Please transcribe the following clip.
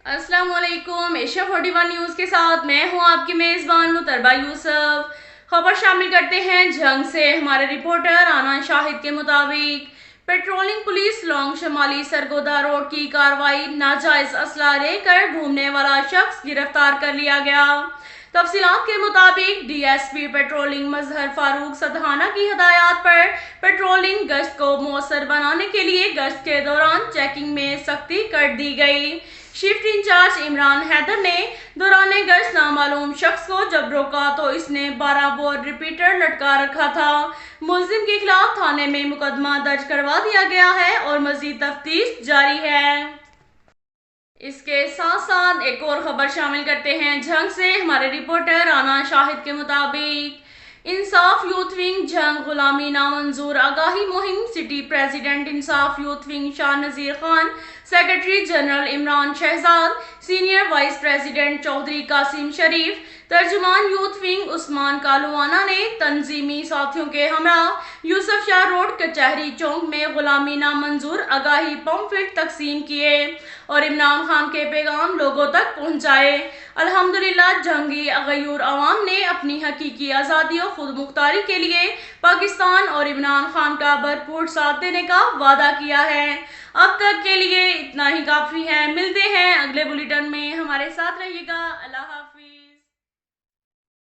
अस्सलाम वालेकुम। Asia 41 news के साथ मैं हूं आपकी मेज़बान मुतरबा यूसुफ। खबर शामिल करते हैं जंग से। हमारे रिपोर्टर आना शाहिद के मुताबिक पेट्रोलिंग पुलिस लॉन्ग शमाली सरगोदा रोड की कार्रवाई, नाजायज असला लेकर घूमने वाला शख्स गिरफ्तार कर लिया गया। तफसीलात के मुताबिक DSP पेट्रोलिंग मजहर फारूक सदहाना की हिदायत पर पेट्रोलिंग गश्त को मौसर बनाने के लिए गश्त के दौरान चेकिंग में सख्ती कर दी गई। शिफ्ट इंचार्ज इमरान हैदर ने दौरान गश्त नामालूम शख्स को जब रोका तो इसने 12 बोर रिपीटर लटका रखा था। मुलजिम के खिलाफ थाने में मुकदमा दर्ज करवा दिया गया है और मजीद तफ्तीश जारी है। इसके साथ साथ एक और खबर शामिल करते हैं जंग से। हमारे रिपोर्टर आना शाहिद के मुताबिक इंसाफ यूथ विंग जंग गुलामी नामंजूर आगाही मुहिम, city president Insaf youth wing Shah Nazir Khan, secretary general Imran Shahzad, senior vice president Chaudhry Qasim Sharif, तर्जुमान यूथ विंग उस्मान कालुआना ने तंजीमी साथियों के हमरा यूसुफ शाह रोड कचहरी चौक में गुलामी नामंजूर आगाही पम्फलेट तकसीम किए और इमरान खान के पैगाम लोगों तक पहुंचाए। अल्हम्दुलिल्लाह जंगी गयूर अवाम ने अपनी हकीकी आज़ादी और खुद मुख्तारी के लिए पाकिस्तान और इमरान खान का भरपूर साथ देने का वादा किया है। अब तक के लिए इतना ही काफ़ी है। मिलते हैं अगले बुलेटिन में, हमारे साथ रहिएगा। अल्लाह हाफ़िज़।